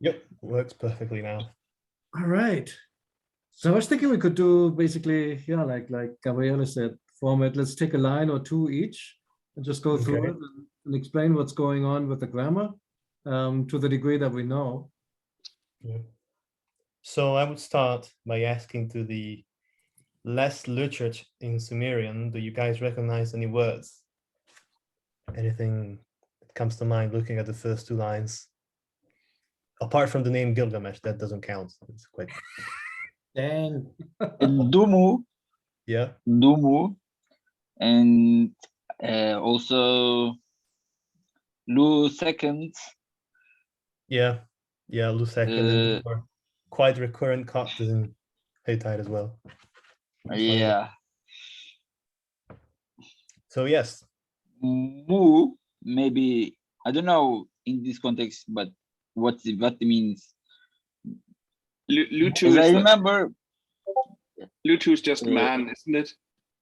Yep, works perfectly now. All right. So I was thinking we could do basically, yeah, like Gabriele said, format. Let's take a line or two each and just go through Okay. it and explain what's going on with the grammar to the degree that we know. Yeah. So I would start by asking to the less literature in Sumerian, do you guys recognize any words? Anything that comes to mind looking at the first two lines? Apart from the name Gilgamesh, that doesn't count. It's quite, Dang. Dumu, yeah. Dumu, and also Lu seconds. Yeah. Yeah, Lusek, and then Uh, more quite recurrent characters in Hittite as well. yeah, So yes. Mu, maybe I don't know in this context, but what it means. Lutu As I is remember, Lutu is just uh, man, isn't it?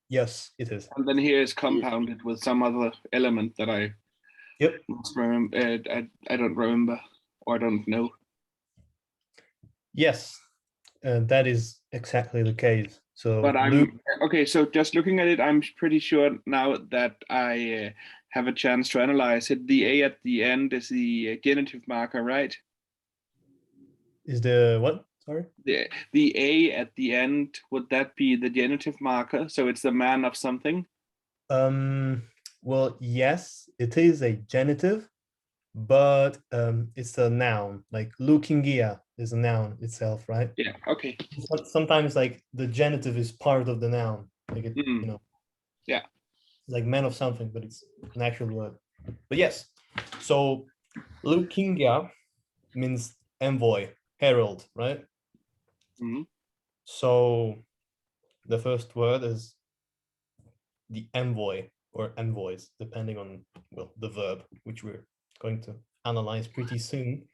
Yes, it is. And then here is compounded with some other element that I Yep. must remember. I don't remember or I don't know. Yes, that is exactly the case. So But Luke, I'm okay. So just looking at it, I'm pretty sure now that I have a chance to analyze it. The A at the end is the genitive marker, right? is the what? Sorry. The A at the end, would that be the genitive marker? So it's the man of something. Well, yes, it is a genitive, but it's a noun. Like lookingia is a noun itself, right? Yeah. Okay. Sometimes like the genitive is part of the noun, like it, Yeah. like man of something, but it's an actual word. But yes, so lookingia means envoy, herald, right? Mm-hmm. So the first word is the envoy or envoys, depending on, well, the verb, which we're going to analyze pretty soon.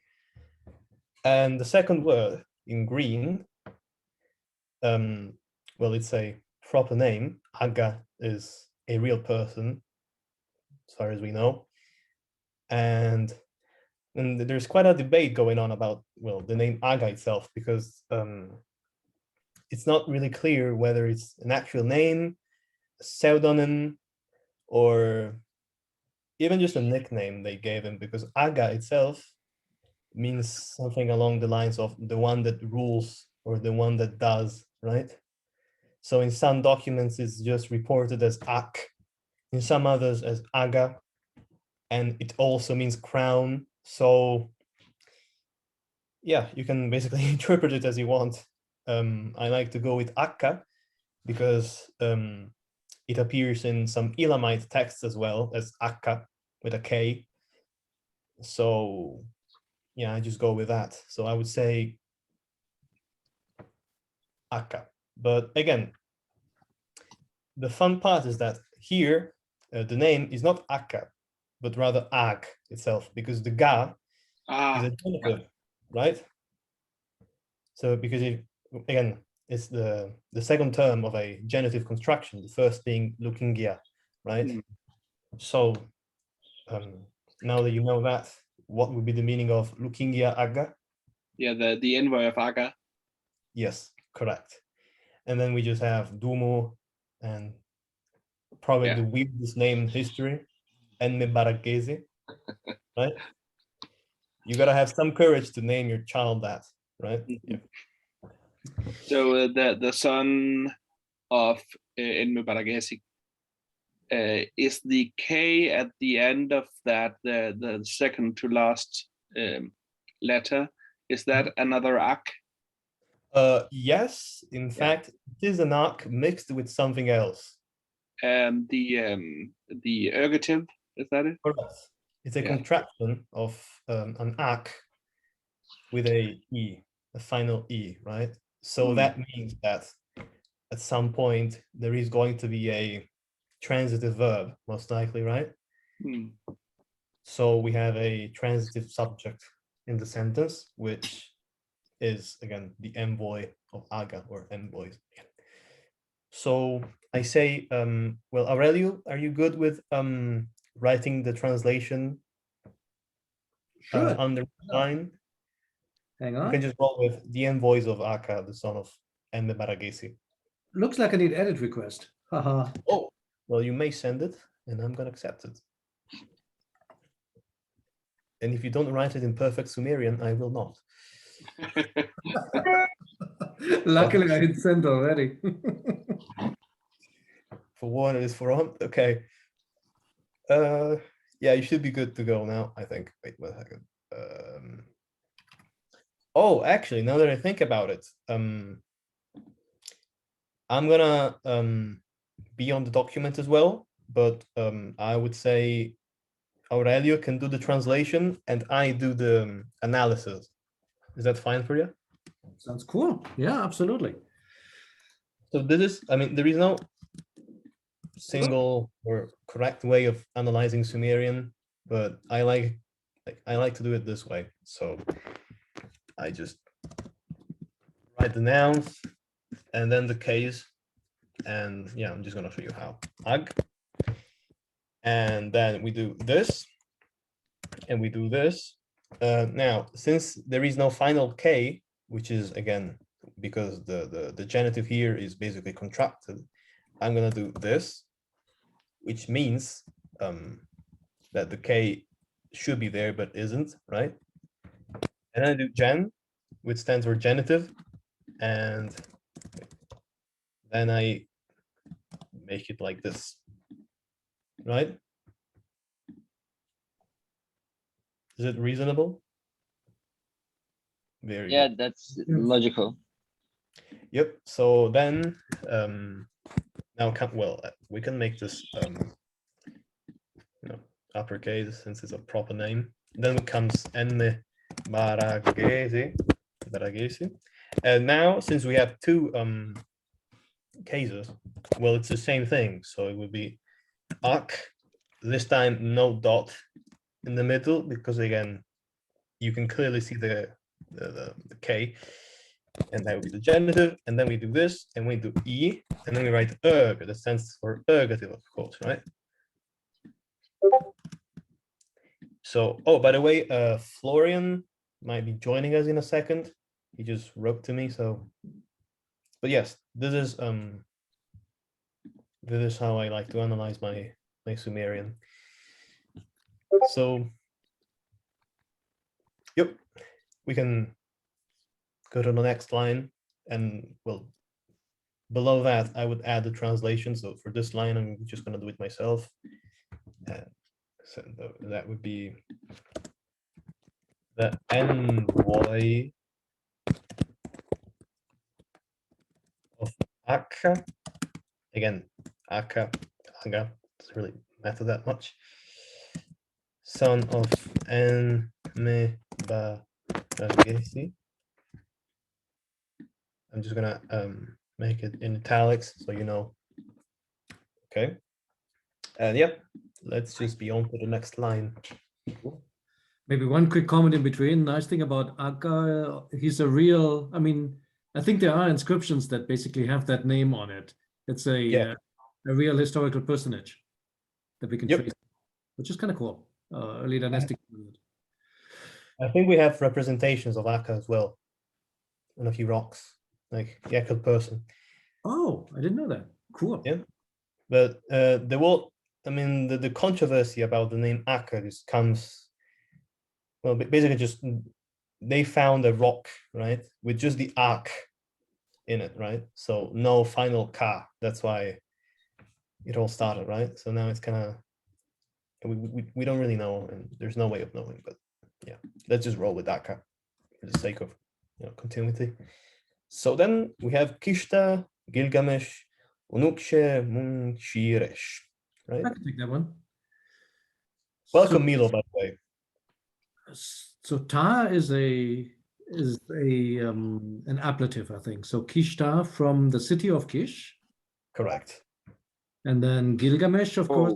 And the second word in green, well, it's a proper name. Aga is a real person, as far as we know. And there's quite a debate going on about, well, the name Aga itself, because it's not really clear whether it's an actual name, a pseudonym, or even just a nickname they gave him, because Aga itself means something along the lines of the one that rules or the one that does, right? So in some documents, it's just reported as Ak, in some others as Aga, and it also means crown. So yeah, you can basically interpret it as you want. I like to go with Akka because it appears in some Elamite texts as well as Akka with a K. So yeah, I just go with that. So I would say Akka. But again, the fun part is that here, the name is not Akka, but rather Ag itself, because the Ga is a genitive, right? So because again, it's the second term of a genitive construction, the first being Lukingia, right? Mm. So now that you know that, what would be the meaning of Lukingia Aga? Yeah, the envoy of Aga. Yes, correct. And then we just have Dumo and probably the weirdest name in history, Enme Barakesi, right? You gotta have some courage to name your child that, right? Mm-hmm. Yeah. So the son of Enme Baragesi, is the K at the end of that the second to last letter? Is that another Ak? Yes, in fact, it is an arc mixed with something else. The ergative, is that it? Correct. It's a contraction of an arc with a E, a final E, right? So that means that at some point there is going to be a transitive verb, most likely, right? So we have a transitive subject in the sentence, which is, again, the envoy of Aga or envoys. So I say, well, Aurelio, are you good with writing the translation Sure. underline? Hang You on. can just roll with the envoys of Aga, the son of Enmebaragesi. Looks like I need edit request. Haha. Oh, well, you may send it, and I'm gonna accept it. And if you don't write it in perfect Sumerian, I will not. Luckily, I hit send already. For one, it is for all. Okay. Yeah, you should be good to go now, I think. Wait, one second. Oh, actually, now that I think about it, I'm gonna be on the document as well, but I would say Aurelio can do the translation and I do the analysis. Is that fine for you? Sounds cool. Yeah, absolutely. So this is, I mean, there is no single or correct way of analyzing Sumerian, but I like to do it this way. So I just write the nouns and then the case, and yeah, I'm just gonna show you how. Ag, and then we do this, and we do this. Now, since there is no final K, which is again because the genitive here is basically contracted, I'm gonna do this, which means that the K should be there but isn't, right? And then I do gen, which stands for genitive, and then I make it like this, right? Is it reasonable? Very Yeah, good. that's logical. Yep. So then now we can make this uppercase since it's a proper name. Then comes Baragesi. And now since we have two cases, well, it's the same thing. So it would be Ak, this time no dot in the middle, because again, you can clearly see the K, and that would be the genitive, and then we do this, and we do E, and then we write erg, that stands for ergative, of course, right? So, oh, by the way, Florian might be joining us in a second. He just wrote to me, so, but yes, this is how I like to analyze my Sumerian. So, yep, we can go to the next line, and well, below that, I would add the translation. So for this line, I'm just going to do it myself. So that would be the envoy of Akka. Again, Akka, Aga, doesn't really matter that much. Son of Enmebaragesi. I'm just gonna make it in italics so you know. Okay. And yep, let's just be on to the next line. Maybe one quick comment in between. Nice thing about Aga, he's a real, I mean, I think there are inscriptions that basically have that name on it. It's a real historical personage that we can trace, which is kind of cool. Early dynastic period. I think we have representations of Akka as well on a few rocks, like the actual person. Oh, I didn't know that. Cool. Yeah. But there will, I mean, the controversy about the name Akka just comes, well, basically just they found a rock, right, with just the Ak in it, right? So no final Ka. That's why it all started, right? So now it's kind of, we don't really know, and there's no way of knowing, but yeah, let's just roll with Akka for the sake of continuity. So then we have Kishta, Gilgamesh, Unukshe, Munshiresh, right? I can take that one. Welcome, Milo, by the way. So Ta is an ablative, I think. So Kishta from the city of Kish. Correct. And then Gilgamesh, of course,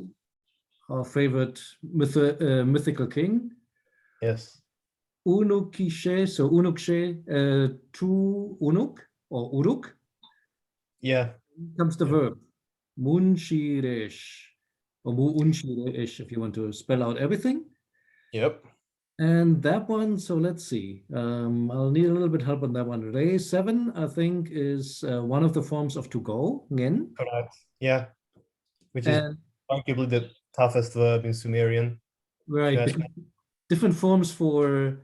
our favorite mythical king. Yes. Unukishe, so Unukshe, to Unuk or Uruk. Yeah. Comes the verb. Munshiresh or Munshiresh, if you want to spell out everything. Yep. And that one, so let's see. I'll need a little bit help on that one. Re 7, I think, is one of the forms of to go, ngen. Correct. Yeah. Which is And arguably the toughest verb in Sumerian. right, Yes. different forms for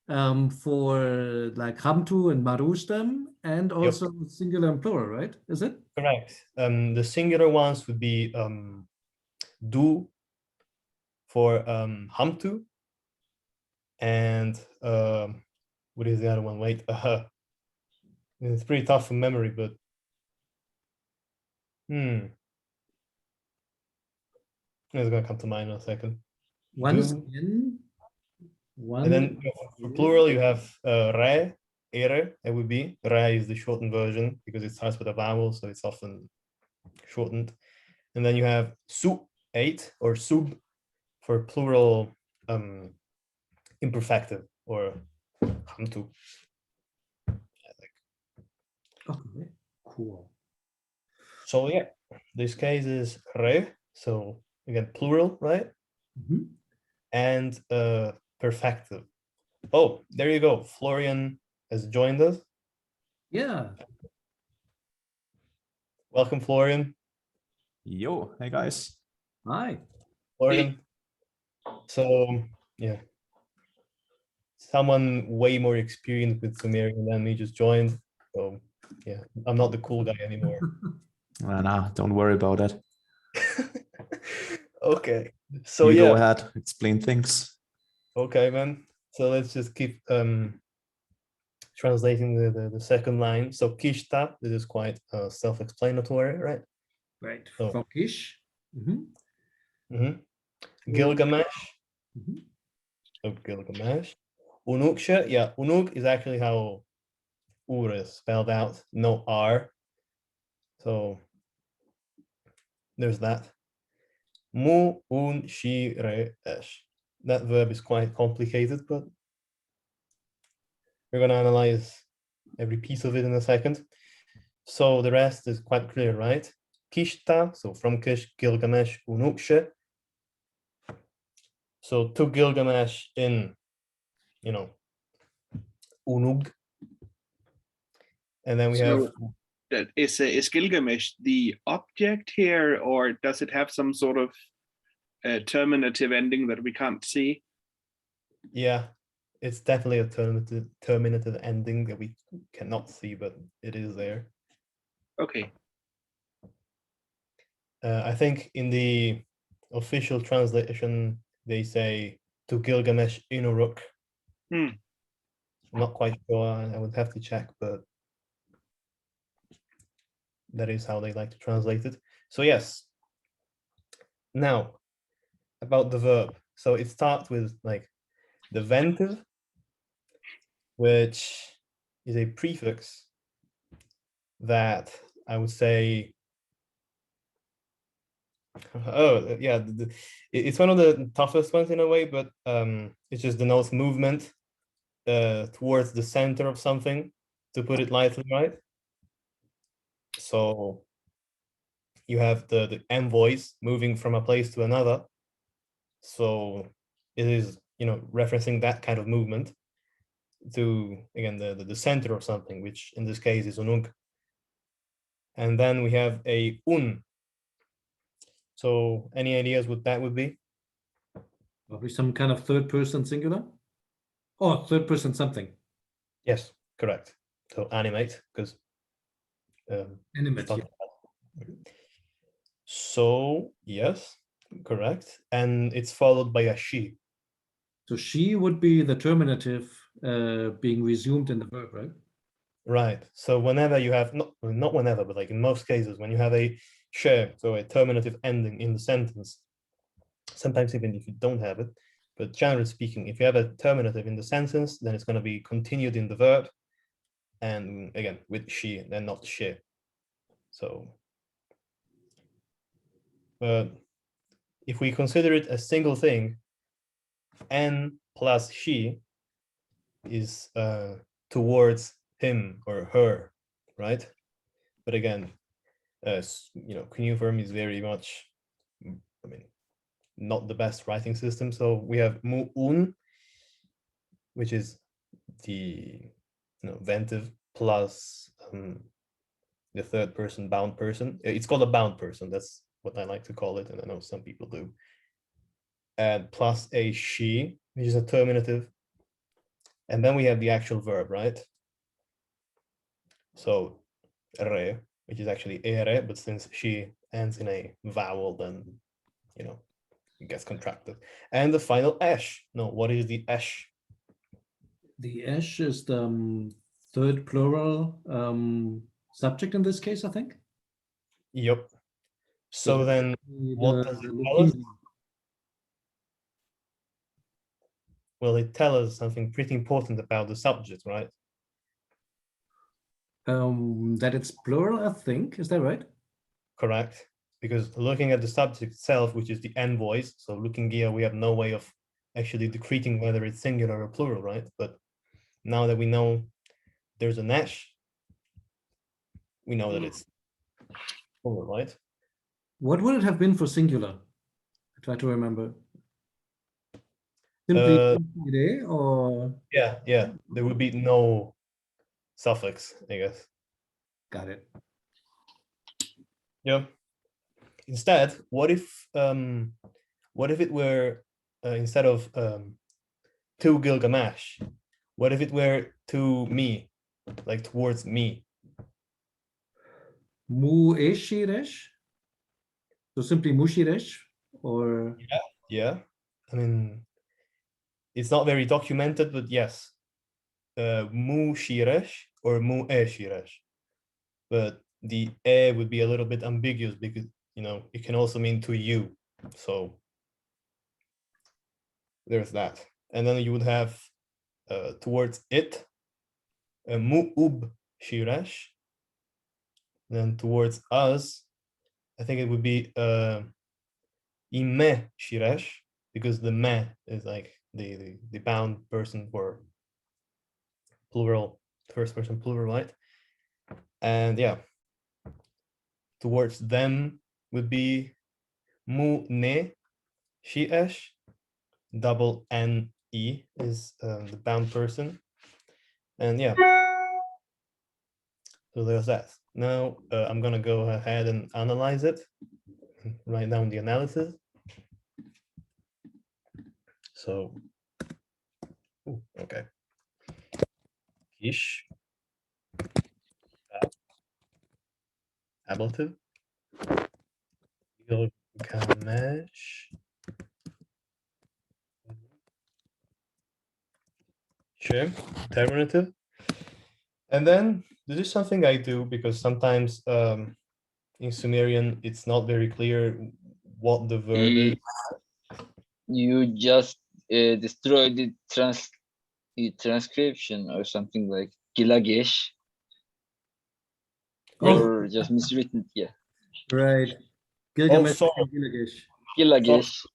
like Hamtu and Marustam, and Yep. also singular and plural, right? Is it? Correct. The singular ones would be du for Hamtu, and what is the other one? Wait, it's pretty tough from memory, but it's gonna come to mind in a second. One is Du. in, And one then for plural, you have re, ere, it would be. Re is the shortened version because it starts with a vowel, so it's often shortened. And then you have su, 8, or sub for plural imperfective, or hamtu. Okay, cool. So yeah, this case is re, so again, plural, right? Mhm. And perfective. Oh, there you go. Florian has joined us. Yeah. Welcome, Florian. Yo, hey guys. Hi. Florian. So yeah, someone way more experienced with Sumerian than me just joined. So yeah, I'm not the cool guy anymore. Nah, don't worry about it. Okay, so You yeah, go ahead, explain things. okay, man. So let's just keep translating the second line. So kishta, this is quite self-explanatory, right? Right. So From Kish. Gilgamesh. Mhm. So Gilgamesh. Unuksha, yeah, Unuk is actually how Ur is spelled out, no R. So there's that. Mu, un, shi, re, esh. That verb is quite complicated, but we're going to analyze every piece of it in a second. So the rest is quite clear, right? Kishta, so from Kish, Gilgamesh, Unuksha. So to Gilgamesh in, Unug. And then we have... That is Gilgamesh the object here, or does it have some sort of terminative ending that we can't see? Yeah, it's definitely a terminative ending that we cannot see, but it is there. Okay. I think in the official translation, they say to Gilgamesh in Uruk. I'm not quite sure. I would have to check, but that is how they like to translate it. So yes. Now, about the verb. So it starts with like the ventive, which is a prefix that I would say, oh yeah, it's one of the toughest ones in a way, but it just denotes movement towards the center of something, to put it lightly, right? So you have the envoys moving from a place to another. So it is, referencing that kind of movement to, again, the center of something, which in this case is unug. And then we have a un. So any ideas what that would be? Probably some kind of third person singular. Or third person something. Yes, correct. So animate, because Animate. Yeah. So yes, correct. And it's followed by a she. So she would be the terminative being resumed in the verb, right? Right. So whenever you have, not whenever, but like in most cases, when you have a she, so a terminative ending in the sentence, sometimes even if you don't have it, but generally speaking, if you have a terminative in the sentence, then it's going to be continued in the verb, and again with she, then not she. So, but if we consider it a single thing, n plus she is towards him or her, right? But again, cuneiform is very much, not the best writing system. So we have mu un, which is the ventive plus the third person bound person. It's called a bound person. That's what I like to call it, and I know some people do. And plus a she, which is a terminative. And then we have the actual verb, right? So re, which is actually ere, but since she ends in a vowel, then it gets contracted. And the final esh. No, what is the esh? The esh is the third plural subject in this case, I think. Yep. So then what does it tell us? looking- Well, it tells us something pretty important about the subject, right? That it's plural, I think. Is that right? Correct. Because looking at the subject itself, which is the N voice, so looking here, we have no way of actually decreting whether it's singular or plural, right? But now that we know there's an esh, we know that it's plural, right? What would it have been for singular? I try to remember. Simply ire or Yeah, there would be no suffix, I guess. got it. Yeah. Instead, what if it were instead of to Gilgamesh, what if it were to me, like towards me? Mu eshiresh? So simply mushiresh or Yeah. I mean, it's not very documented, but yes. Mu shiresh or mu e shiresh. But the e would be a little bit ambiguous because it can also mean to you. So there's that. And then you would have towards it mu ub shiresh. Then towards us, I think it would be ime shiresh, because the me is like the bound person for plural, first person plural, right? And yeah, towards them would be mu ne shiresh. Double ne is the bound person, and yeah. So there's that. Now I'm gonna go ahead and analyze it. Write down the analysis. So, okay. Ish. Ablative. Gilgamesh. Sure. Terminative. And then this is something I do because sometimes in Sumerian it's not very clear what the verb is. You just destroyed the transcription or something like Gilgamesh, or just miswritten. Yeah, right. Gilgamesh sorry. and Gilgamesh. Gilgamesh.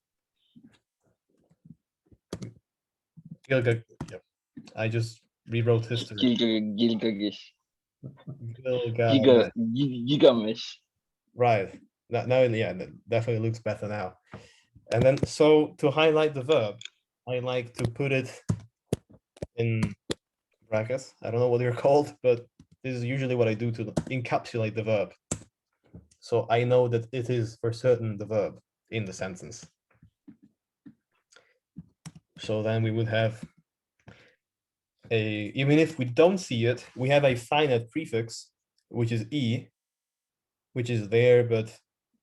Gilgamesh. Yeah. I just rewrote history. Gilgamesh. Gilgamesh. Gilgamesh. Right. Now, yeah, that definitely looks better now. And then, so to highlight the verb, I like to put it in brackets. I don't know what they're called, but this is usually what I do to encapsulate the verb. So I know that it is for certain the verb in the sentence. So then we would have even if we don't see it, we have a finite prefix, which is e, which is there but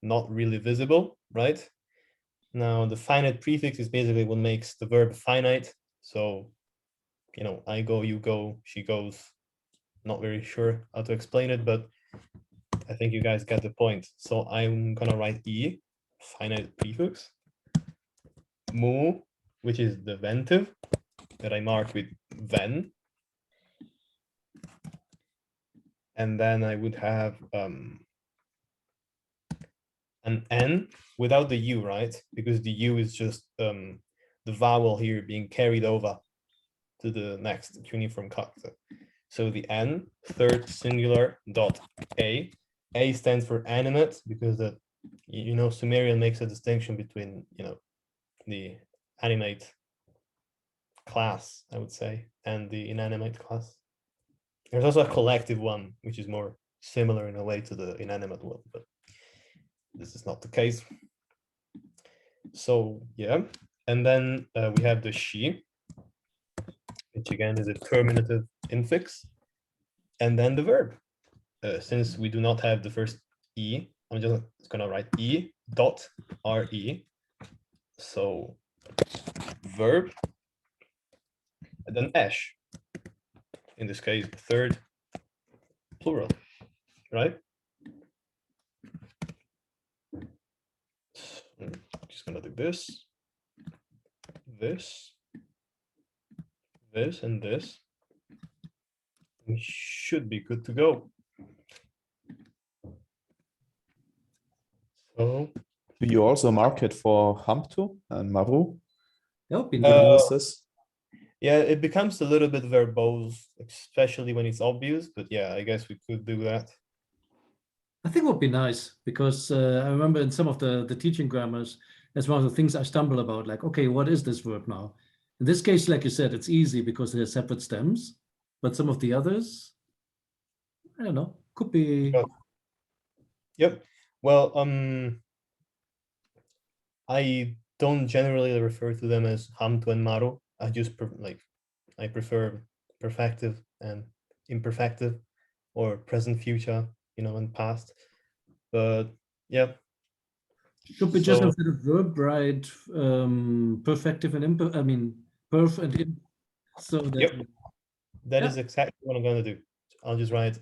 not really visible, right? Now the finite prefix is basically what makes the verb finite. So, I go, you go, she goes. Not very sure how to explain it, but I think you guys get the point. So I'm gonna write e, finite prefix, mu, which is the ventive that I mark with ven. And then I would have an n without the u, right? Because the u is just the vowel here being carried over to the next cuneiform character. So the n, third singular dot a. A stands for animate because Sumerian makes a distinction between the animate class, I would say, and the inanimate class. There's also a collective one, which is more similar in a way to the inanimate one, but this is not the case. So yeah, and then we have the she, which again is a terminative infix, and then the verb. Since we do not have the first e, I'm just gonna write e dot re. So verb, and then esh. In this case, third plural, right? So I'm just gonna do this, this, this, and this. We should be good to go. So Do you also mark it for Hamtu and Maru? That would be You nice. can use this. yeah, it becomes a little bit verbose, especially when it's obvious, but yeah, I guess we could do that. I think it would be nice because I remember in some of the teaching grammars, that's one of the things I stumble about. Like, okay, what is this verb now? In this case, like you said, it's easy because they're separate stems. But some of the others, I don't know, could be. Oh. Yep. Well, I don't generally refer to them as hamtu and maru. I just I prefer perfective and imperfective, or present, future, and past. But yeah. Should be just So instead of verb, right? Perfective and perf and imp. So that. yep, that Yeah. is exactly what I'm gonna do. I'll just write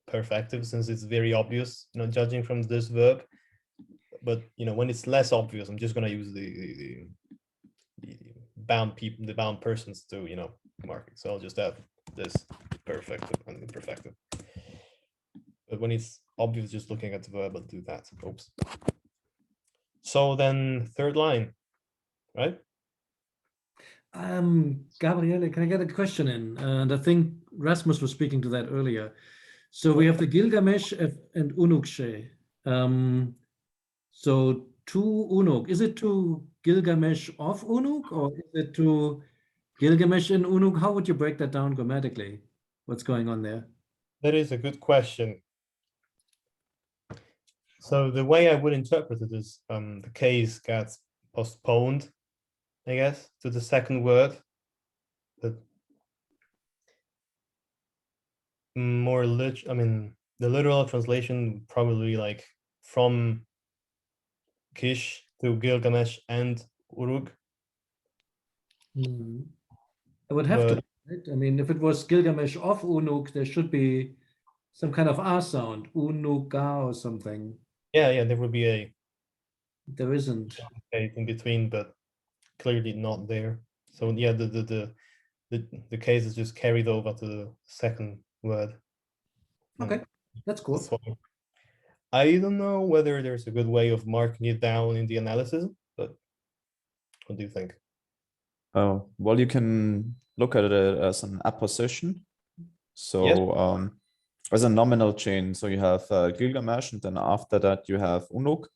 perfective since it's very obvious, judging from this verb. But when it's less obvious, I'm just gonna use the bound people, the bound persons to mark it. So I'll just have this perfective and imperfective. But when it's obvious, just looking at the verb, I'll do that. Oops. So then third line, right? Gabriele, can I get a question in? And I think Rasmus was speaking to that earlier. So we have the Gilgamesh and Unukshe. So to Unuk, is it to Gilgamesh of Unuk, or is it to Gilgamesh and Unuk? How would you break that down grammatically? What's going on there? That is a good question. So the way I would interpret it is the case gets postponed, I guess, to the second word. But more the literal translation probably like from Kish to Gilgamesh and Uruk. It would have to be, right? I mean, if it was Gilgamesh of Unuk, there should be some kind of R sound, Unuka or something. Yeah, there would be There isn't. in between, but clearly not there. So yeah, the case is just carried over to the second word. Okay, that's cool. So I don't know whether there's a good way of marking it down in the analysis, but what do you think? Oh, well, you can look at it as an apposition. So Yes. as a nominal chain, so you have Gilgamesh, and then after that you have Unuk.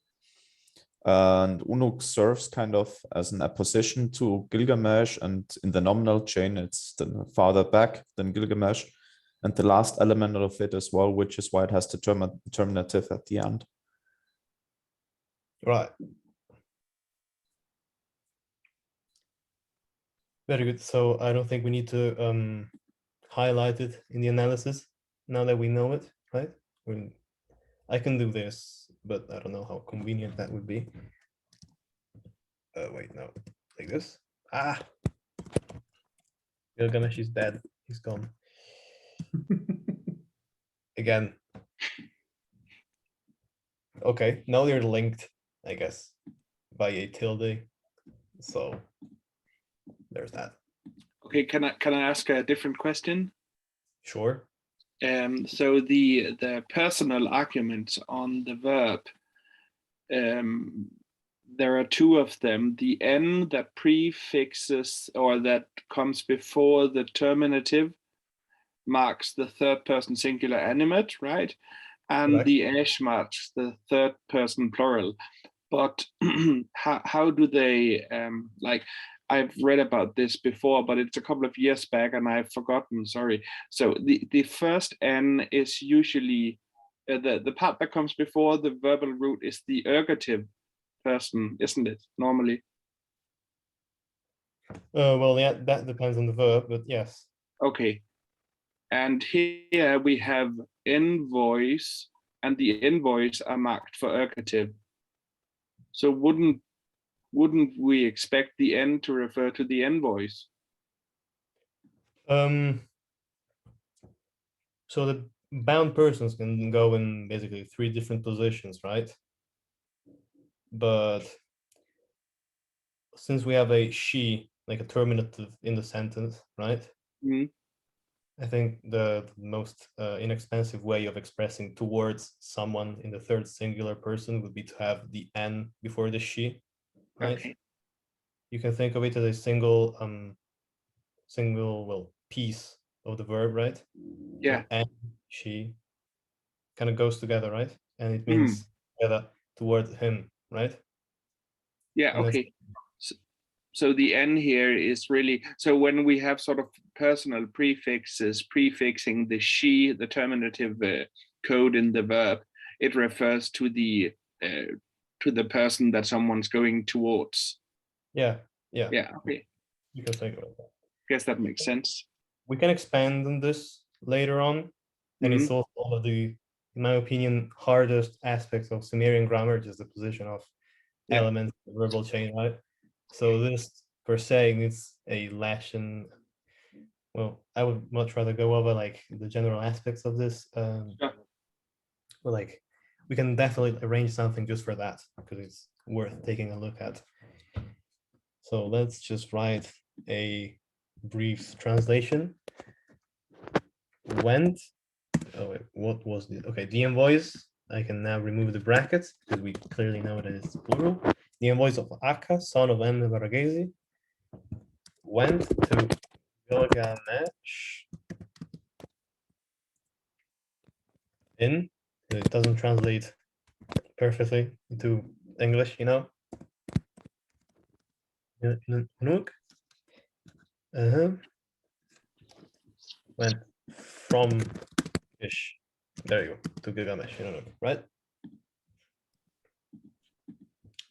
And Unuk serves kind of as an apposition to Gilgamesh, and in the nominal chain, it's then farther back than Gilgamesh. And the last element of it as well, which is why it has the terminative at the end. Right. Very good. So I don't think we need to highlight it in the analysis now that we know it, right? I can do this, but I don't know how convenient that would be. Wait, no, like this. Gilgamesh is dead. He's gone. Again. Okay, now they're linked, I guess, by a tilde. So there's that. Okay, can I ask a different question? Sure. So the personal arguments on the verb, there are two of them. The n that prefixes or that comes before the terminative marks the third person singular animate, right? And Correct. the esh marks the third person plural. but how do they like? I've read about this before, but it's a couple of years back and I've forgotten. Sorry. So the first N is usually the part that comes before the verbal root is the ergative person, isn't it? Normally. Well, yeah, that depends on the verb, but yes. Okay. And here we have invoice, and the invoice are marked for ergative. So wouldn't we expect the N to refer to the invoice? So the bound persons can go in basically 3 different positions, right? But since we have a she, like a terminative in the sentence, right? Mm. I think the most inexpensive way of expressing towards someone in the third singular person would be to have the N before the she, right? Okay. You can think of it as a single well, piece of the verb, right? Yeah. So and she kind of goes together, right? And it means together towards him, right? Yeah. And Okay. So the N here is really, so when we have sort of personal prefixes prefixing the she, the terminative code in the verb, it refers to the person that someone's going towards. yeah. Okay. You can think about that. Guess that makes sense. We can expand on this later on, and it's also one of the, in my opinion, hardest aspects of Sumerian grammar, just the position of elements, the verbal chain, right? So this per se needs a lesson. Well, I would much rather go over like the general aspects of this. But like, we can definitely arrange something just for that because it's worth taking a look at. So let's just write a brief translation. Went. Oh wait, what was the okay? The invoice. I can now remove the brackets because we clearly know that it's plural. The invoice of Aga, son of Baragesi, went to Gilgamesh in. It doesn't translate perfectly into English, you know. Went from Ish. There you go, to Gilgamesh, right?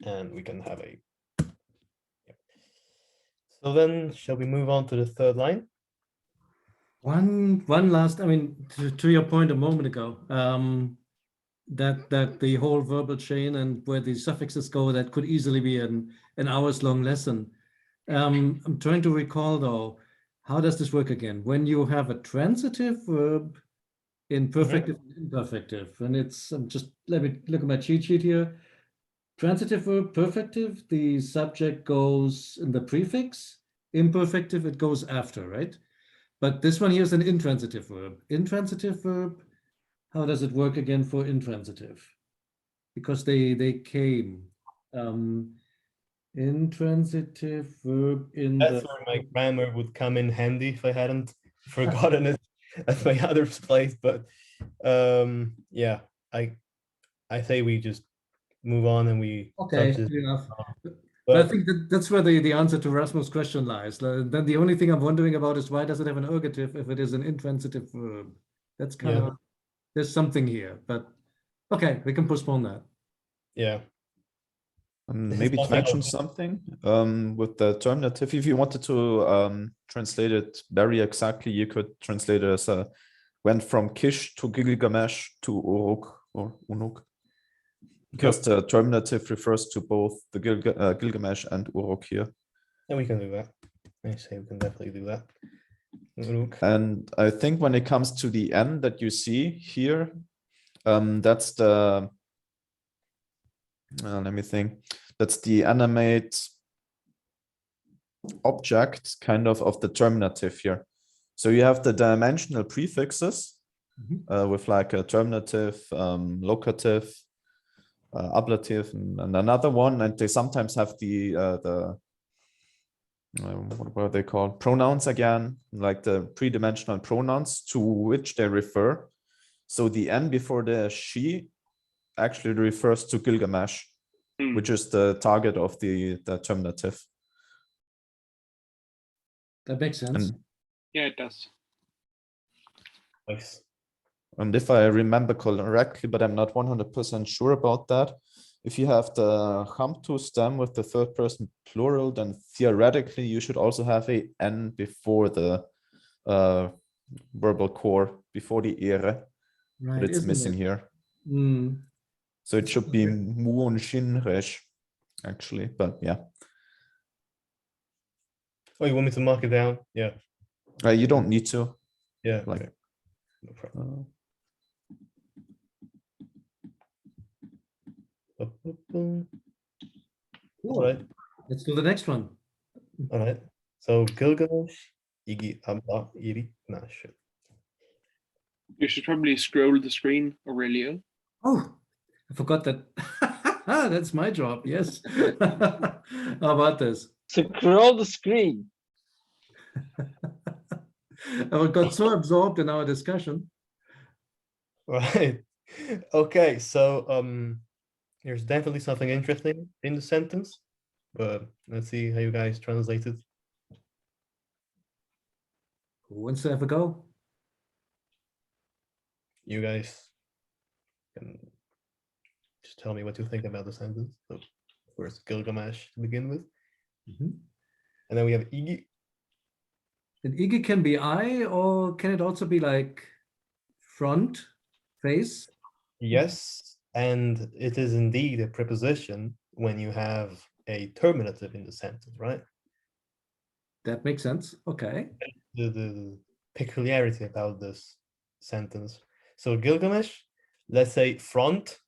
And we can have a. So then, shall we move on to the third line? One last, I mean, to your point a moment ago, that the whole verbal chain and where the suffixes go, that could easily be an hours-long lesson. I'm trying to recall though, how does this work again? When you have a transitive verb in perfective and imperfective, and it's just let me look at my cheat sheet here. Transitive verb, perfective, the subject goes in the prefix. Imperfective, it goes after, right? But this one here is an intransitive verb. Intransitive verb, how does it work again for intransitive? Because they came. Intransitive verb in That's the. where my grammar would come in handy if I hadn't forgotten it at my other place. But yeah, I say we just move on and we Okay, touch this. fair enough. But I think that's where the answer to Rasmus' question lies. Then the only thing I'm wondering about is why does it have an ergative if it is an intransitive verb? That's kind of, there's something here, but okay, we can postpone that. yeah. Maybe to mention something with the terminative, if you wanted to translate it very exactly, you could translate it as went from Kish to Gilgamesh to Uruk or Unuk, because the terminative refers to both the Gilgamesh and Uruk here. And we can do that. I say we can definitely do that. Uruk. And I think when it comes to the N that you see here, that's the let me think. That's the animate object kind of the terminative here. So you have the dimensional prefixes with like a terminative, locative, ablative, and another one, and they sometimes have the what are they called? Pronouns again, like the pre-dimensional pronouns to which they refer. So the N before the she actually refers to Gilgamesh. which is the target of the terminative. That makes sense. Yeah, it does. Nice. And if I remember correctly, but I'm not 100% sure about that, if you have the Hamtu stem with the third person plural, then theoretically you should also have a N before the verbal core, before the ere, Right, but it's isn't missing it? here. Mm. So it should be mu and shin resh, actually, but yeah. Oh, you want me to mark it down? Yeah. You don't need to. Yeah. Like, Okay. No problem. All Cool. right. Let's do the next one. All right. So Gilgamesh, Igi, Abba, Iri. Nah, shit. You should probably scroll the screen, Aurelio. Oh, I forgot that. That's my job. Yes. How about this? Scroll the screen. I got so absorbed in our discussion. Right. Okay. So there's definitely something interesting in the sentence, but let's see how you guys translate it. Who wants to have a go? You guys can just tell me what you think about the sentence. So, of course, Gilgamesh to begin with, Mhm. and then we have Igi. And Igi can be eye, or can it also be like front, face? Yes, and it is indeed a preposition when you have a terminative in the sentence, right? That makes sense. Okay. The peculiarity about this sentence. So Gilgamesh, let's say front.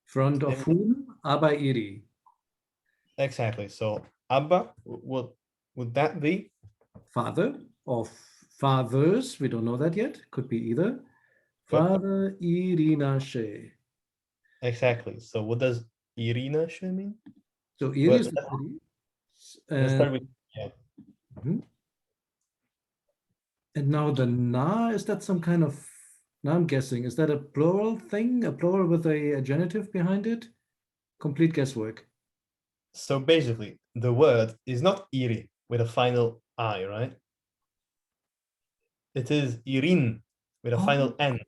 Front of whom? Abba Iri. Exactly. So Abba, what would that be? Father of fathers. We don't know that yet. Could be either. Yep. Father Irina She. Exactly. So what does Irina mean? So Iri Well, is the city. let's start with Mhm. And now the na, is that some kind of, now I'm guessing, is that a plural thing? A plural with a genitive behind it? Complete guesswork. So basically, the word is not iri with a final I, right? It is irin with a final N.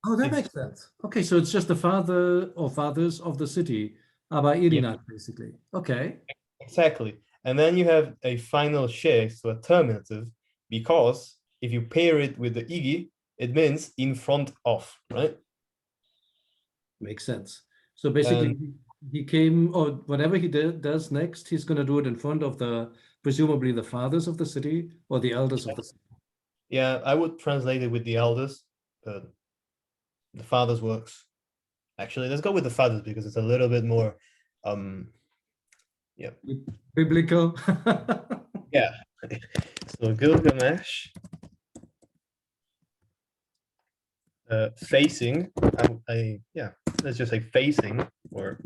Oh, that It's- makes sense. Okay, so it's just the father or fathers of the city. Abba Irina, basically. Okay. Exactly. And then you have a final she, so a terminative, because if you pair it with the igi, it means in front of, right? Makes sense. So basically, he came, or whatever he does next, he's going to do it in front of the, presumably the fathers of the city or the elders of the city. Yeah, I would translate it with the elders, but the fathers works. Actually, let's go with the fathers because it's a little bit more, yeah. Biblical. Yeah. So Gilgamesh facing, yeah, let's just say facing or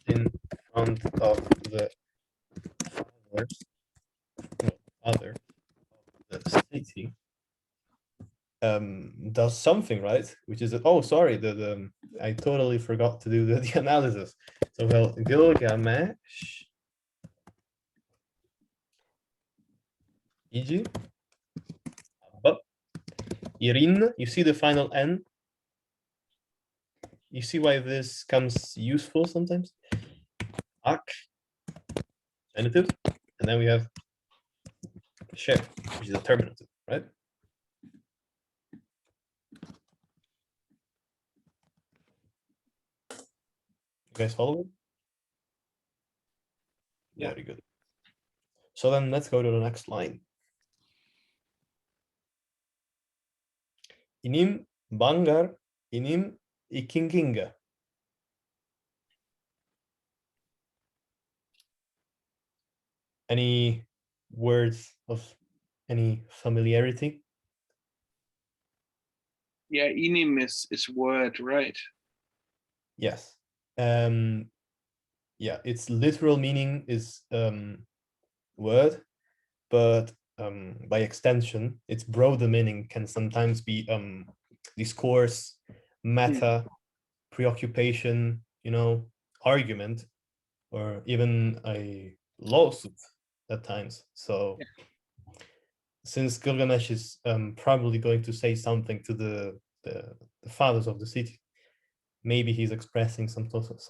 in front of the father of the city, does something, right? Which is, oh, sorry, I totally forgot to do the analysis. So, well, Gilgamesh, Igi, but Irin, you see the final N? You see why this comes useful sometimes? Ak, genitive, and then we have she, which is a terminative, right? You guys follow it? Yeah, very good. So then let's go to the next line. Inim bangar, inim ikinginga. Any words of any familiarity? Yeah, inim is word, right? Yes. Yeah, its literal meaning is word, but by extension, its broader meaning can sometimes be discourse, matter, preoccupation, argument or even a lawsuit at times. So since Gilgamesh is probably going to say something to the fathers of the city, maybe he's expressing some sort of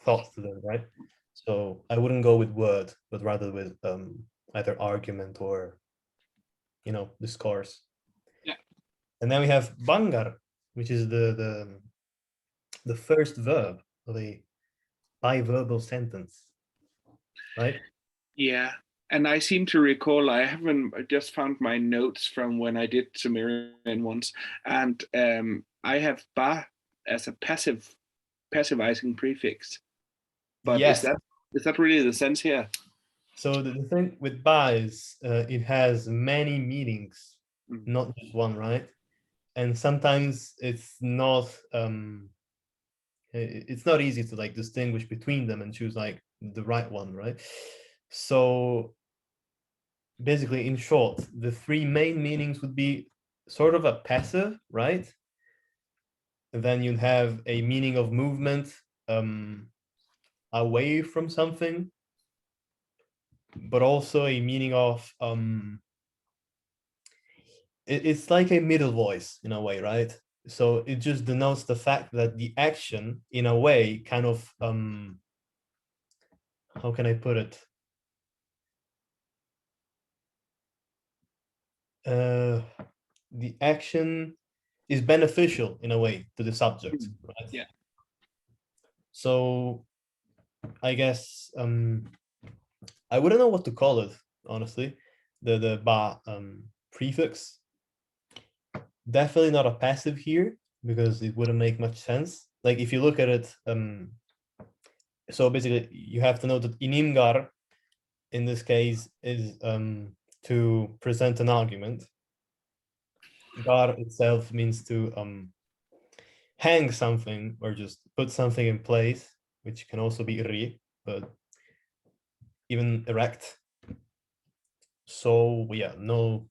thoughts to them, right? So I wouldn't go with word, but rather with either argument or, you know, discourse. Yeah. And then we have bangar, which is the first verb of a biverbal sentence, right? Yeah. And I seem to recall, I just found my notes from when I did Sumerian once, and I have ba as a passivizing prefix. But Yes. is that really the sense here? So the thing with ba is it has many meanings, Mm. not just one, right? And sometimes it's not easy to like distinguish between them and choose like the right one, right? So basically, in short, the three main meanings would be sort of a passive, right? And then you'd have a meaning of movement away from something, but also a meaning of it's like a middle voice in a way, right? So it just denotes the fact that the action, in a way, kind of how can I put it? The action is beneficial in a way to the subject, right? Yeah. So I guess I wouldn't know what to call it, honestly. The ba prefix. Definitely not a passive here because it wouldn't make much sense. Like if you look at it, so basically you have to know that inimgar in this case is to present an argument. Gar itself means to hang something or just put something in place, which can also be ri, but even erect. So yeah, no,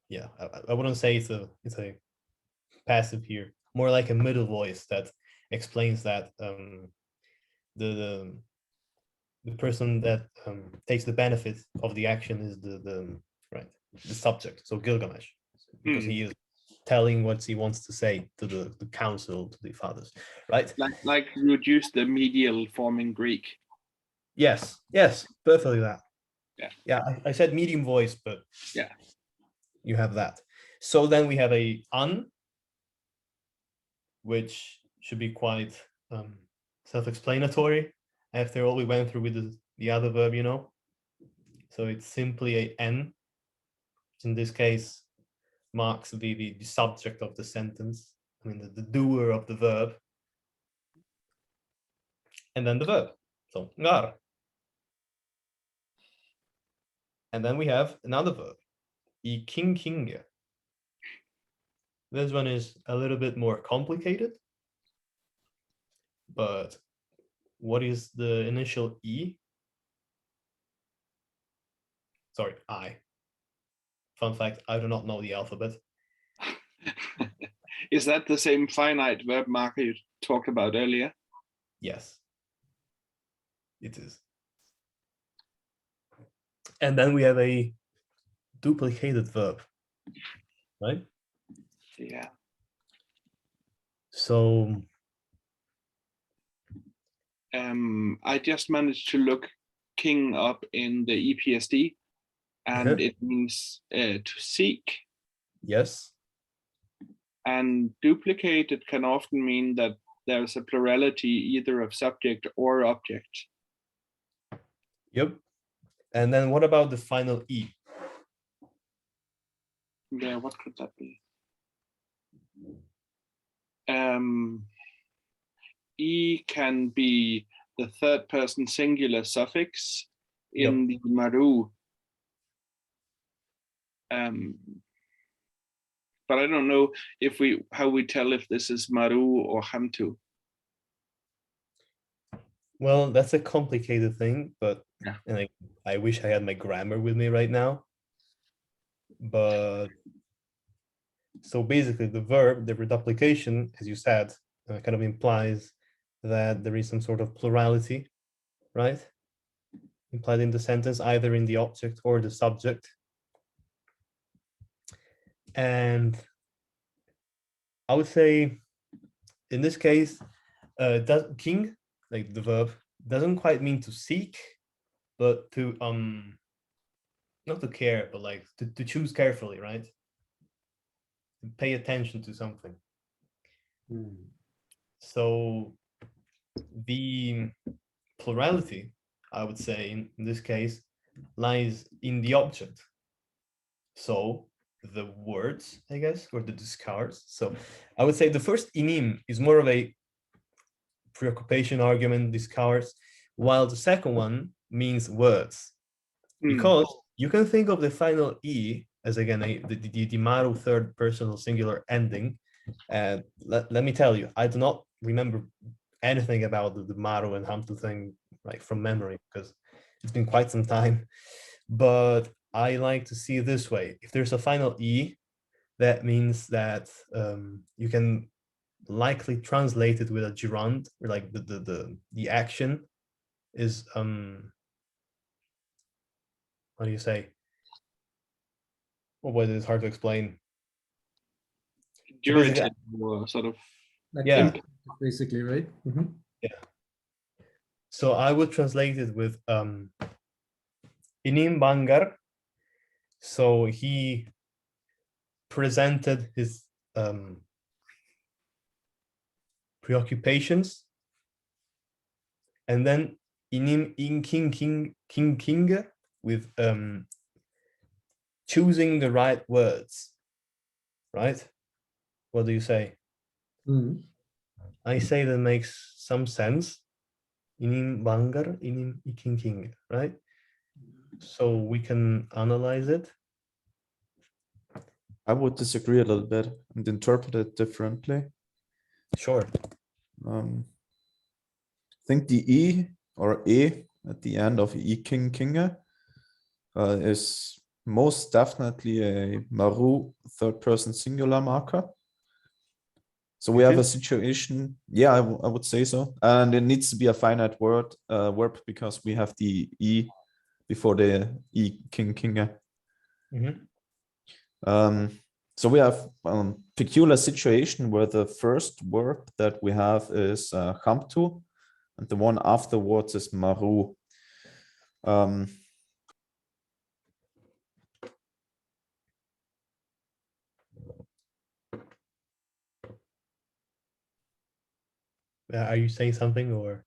yeah, I wouldn't say it's a passive here. More like a middle voice that explains that the person that takes the benefit of the action is the subject. So Gilgamesh, because he is telling what he wants to say to the council, to the fathers, right? Like you would use the medial form in Greek. Yes, perfectly that. Yeah, I said medium voice, but yeah, you have that. So then we have a an, which should be quite self-explanatory after all we went through with the other verb, you know. So it's simply a n, which in this case marks the subject of the sentence. I mean, the doer of the verb. And then the verb. So ngar. And then we have another verb, I king kinge. This one is a little bit more complicated. But what is the initial E? Sorry, I. Fun fact, I do not know the alphabet. Is that the same finite verb marker you talked about earlier? Yes, it is. And then we have a duplicated verb, right? Yeah. So I just managed to look king up in the EPSD, and it means to seek. Yes. And duplicated can often mean that there's a plurality either of subject or object. Yep. And then what about the final E? Yeah, what could that be? E can be the third person singular suffix in the maru. But I don't know how we tell if this is maru or hamtu. Well, that's a complicated thing, but yeah. And I wish I had my grammar with me right now. But so basically the verb, the reduplication, as you said, kind of implies that there is some sort of plurality, right? Implied in the sentence, either in the object or the subject. And I would say, in this case, king, like the verb, doesn't quite mean to seek, but to not to care, but like to choose carefully, right? To pay attention to something. So the plurality, I would say, in this case, lies in the object. So the words, I guess, or the discards. So I would say the first inim is more of a preoccupation argument, discards, while the second one means words. Because you can think of the final E as, again, the maru third personal singular ending. And let me tell you, I do not remember anything about the maru and hamtu thing like from memory, because it's been quite some time. But I like to see it this way. If there's a final E, that means that you can likely translate it with a gerund, or like the action is what do you say? Well, what is hard to explain. Durative, or sort of. Like Yeah. Basically, right? Yeah. So I would translate it with inim bangar. So he presented his preoccupations, and then inim in king with choosing the right words, right? What do you say? I say that makes some sense. Inim bangar, inim king, right? So we can analyze it. I would disagree a little bit and interpret it differently. Sure. I think the E or E at the end of kinge is most definitely a maru third person singular marker. So we have a situation, yeah, I would say so. And it needs to be a finite verb because we have the E before the E kinge. So we have a peculiar situation where the first verb that we have is hamtu, and the one afterwards is maru. Are you saying something, or?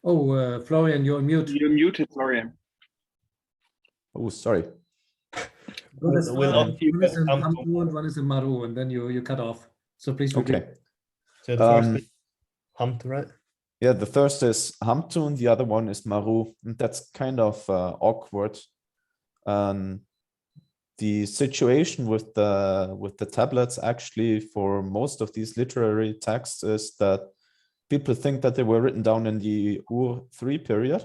Oh, Florian, you're on mute. You're muted, Florian. Oh, sorry. One is We'll in hamtu and one is in maru, and then you cut off. So please repeat. Okay. So the first is hamtu, right? Yeah, the first is hamtu and the other one is maru, and that's kind of awkward. The situation with the tablets actually for most of these literary texts is that people think that they were written down in the Ur-3 period,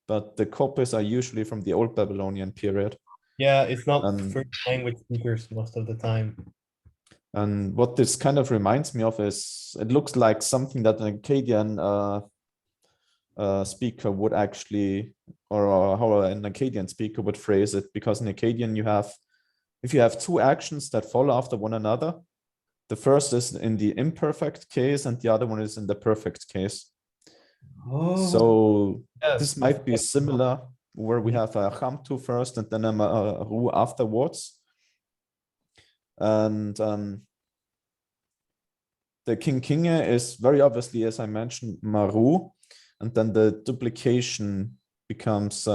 but the copies are usually from the Old Babylonian period. Yeah, it's not first language speakers most of the time. And what this kind of reminds me of is it looks like something that an Akkadian speaker would actually, or how an Akkadian speaker would phrase it, because in Akkadian if you have two actions that follow after one another, the first is in the imperfect case and the other one is in the perfect case. So yes, this might be similar, where we have a hamtu first and then a maru afterwards. And the kinge is very obviously, as I mentioned, maru, and then the duplication becomes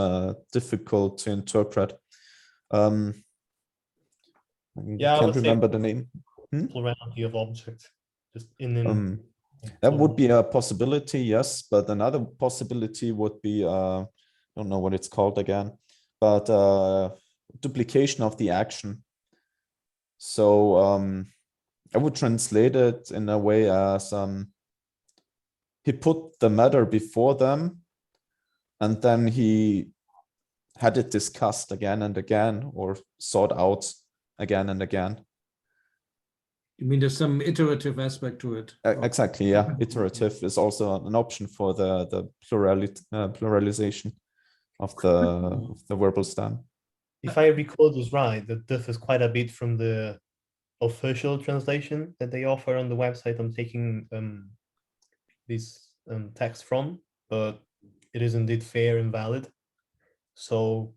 difficult to interpret. I can't remember the name. Plurality of objects, just in that would be a possibility, yes, but another possibility would be I don't know what it's called again, but duplication of the action. So I would translate it in a way as he put the matter before them, and then he had it discussed again and again, or sought out again and again. You mean there's some iterative aspect to it? Exactly, yeah. Iterative is also an option for the pluralization of the verbal stem. If I recall this right, that differs quite a bit from the official translation that they offer on the website I'm taking this text from, but it is indeed fair and valid. So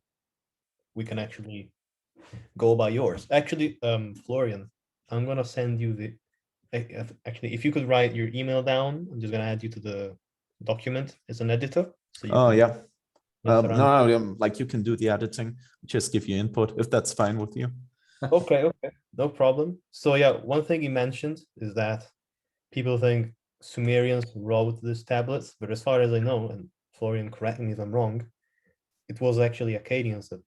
we can actually go by yours. Actually, Florian, I'm gonna send you the. Actually, if you could write your email down, I'm just gonna add you to the document as an editor. So you can Yeah. mess around. No, like you can do the editing, just give you input if that's fine with you. Okay, no problem. So yeah, one thing he mentioned is that people think Sumerians wrote these tablets, but as far as I know, and Florian, correct me if I'm wrong, it was actually Akkadians that,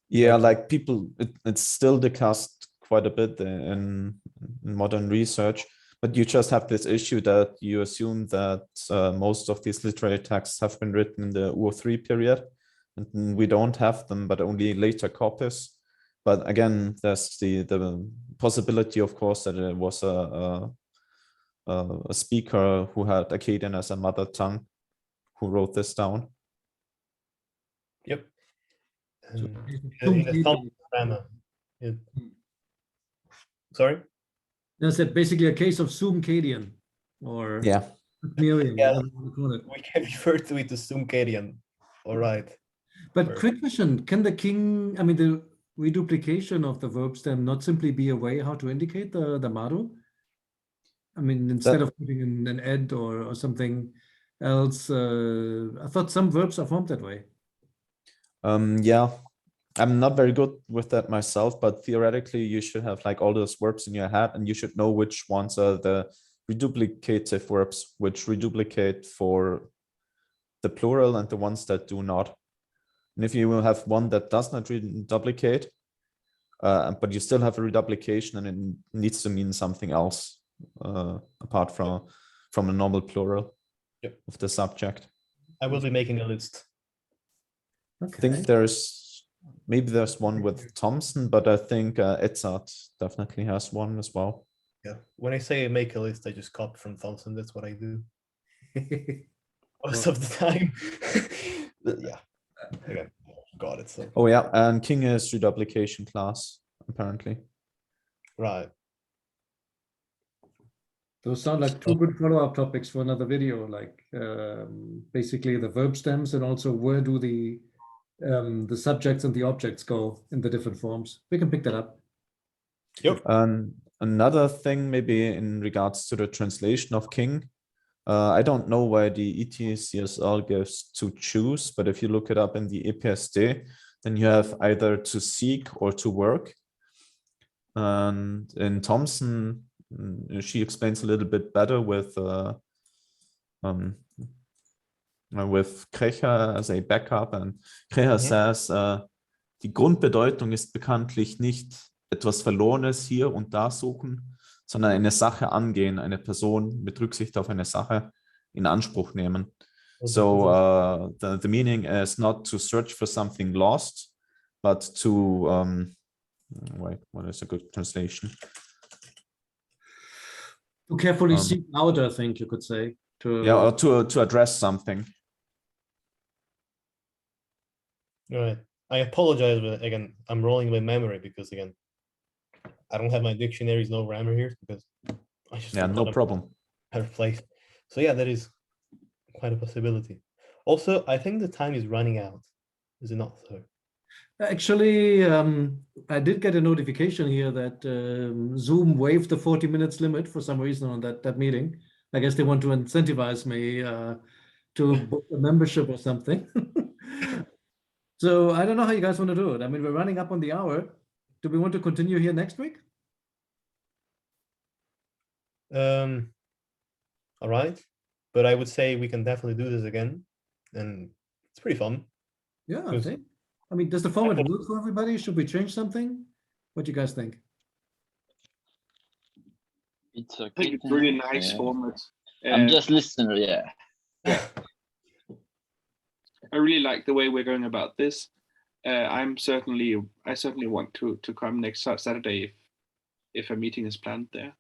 Yeah, like people, it's still discussed quite a bit in modern research, but you just have this issue that you assume that most of these literary texts have been written in the Ur-3 period, and we don't have them, but only later copies. But again, there's the possibility, of course, that it was a speaker who had Akkadian as a mother tongue who wrote this down. Yep. So And Sum in the Thompson grammar. Sorry? That's basically a case of Sumerian or Yeah. Sumerian, Yeah. whatever you want to call it. We can refer to it as Sumerian. All right. But Perfect. quick question, can the king, I mean, the reduplication of the verb stem not simply be a way how to indicate the model? I mean, instead of putting in an ed or something else, I thought some verbs are formed that way. Yeah, I'm not very good with that myself, but theoretically you should have like all those verbs in your head and you should know which ones are the reduplicative verbs, which reduplicate for the plural and the ones that do not. And if you will have one that does not reduplicate, but you still have a reduplication and it needs to mean something else apart from a normal plural of the subject. I will be making a list. Okay. I think maybe there's one with Thompson, but I think Edzard definitely has one as well. Yeah. When I say make a list, I just copy from Thompson. That's what I do. Most of the time. Yeah. Okay. Got it. So. Oh yeah, and King is reduplication class, apparently. Right. Those sound like two good follow-up topics for another video, like basically the verb stems and also where do the subjects and the objects go in the different forms. We can pick that up. Yep. Another thing maybe in regards to the translation of king, I don't know why the ETCSL gives to choose, but if you look it up in the EPSD, then you have either to seek or to work. And in Thompson, she explains a little bit better with Krecher as a backup, and Krecher says, die Grundbedeutung ist bekanntlich nicht etwas Verlorenes hier und da suchen, sondern eine Sache angehen, eine Person mit Rücksicht auf eine Sache in Anspruch nehmen. So the meaning is not to search for something lost, but to wait, what is a good translation? To carefully seek out, I think you could say. Yeah, or to address something. All right. I apologize, but again, I'm rolling my memory because again, I don't have my dictionaries, no grammar here because I just no problem. Better place. So yeah, that is quite a possibility. Also, I think the time is running out. Is it not so? Actually, I did get a notification here that Zoom waived the 40 minutes limit for some reason on that meeting. I guess they want to incentivize me to book a membership or something. So I don't know how you guys want to do it. I mean, we're running up on the hour. Do we want to continue here next week? All right. But I would say we can definitely do this again. And it's pretty fun. Yeah, I think. I mean, does the format work for everybody? Should we change something? What do you guys think? It's okay. I think it's really nice format. I'm just listener, yeah. I really like the way we're going about this. I certainly want to come next Saturday if a meeting is planned there.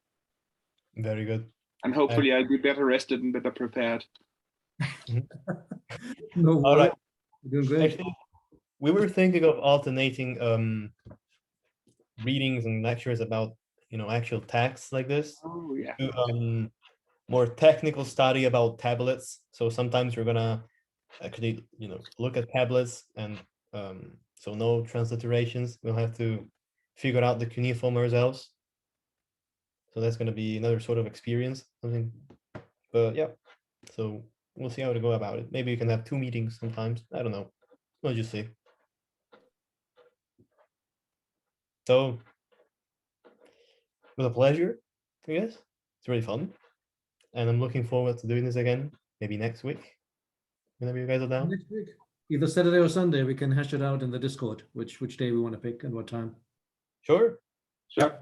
Very good. And hopefully I'll be better rested and better prepared. No All worries. right. You're doing great. Actually, we were thinking of alternating readings and lectures about actual texts like this Oh yeah. to more technical study about tablets. So sometimes we're gonna actually look at tablets and so no transliterations. We'll have to figure out the cuneiform ourselves. So that's gonna be another sort of experience, something. But yeah, so we'll see how to go about it. Maybe we can have 2 meetings sometimes. I don't know. We'll just see. So it was a pleasure, I guess. It's really fun. And I'm looking forward to doing this again, maybe next week, whenever you guys are down. Next week, either Saturday or Sunday, we can hash it out in the Discord, which day we want to pick and what time. Sure. Sure.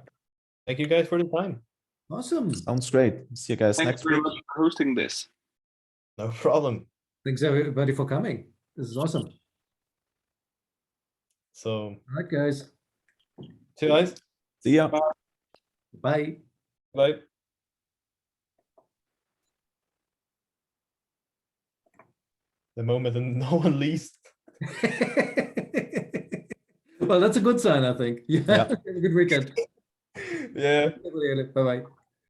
Thank you guys for the time. Awesome. Sounds great. See you guys Thanks next very week. much for hosting this. No problem. Thanks everybody for coming. This is awesome. So, All right, guys. see you guys. See ya. Bye. Bye. The moment and no one leaves. Well, that's a good sign, I think. Yeah. Yeah. Have a good weekend. Yeah. Bye-bye.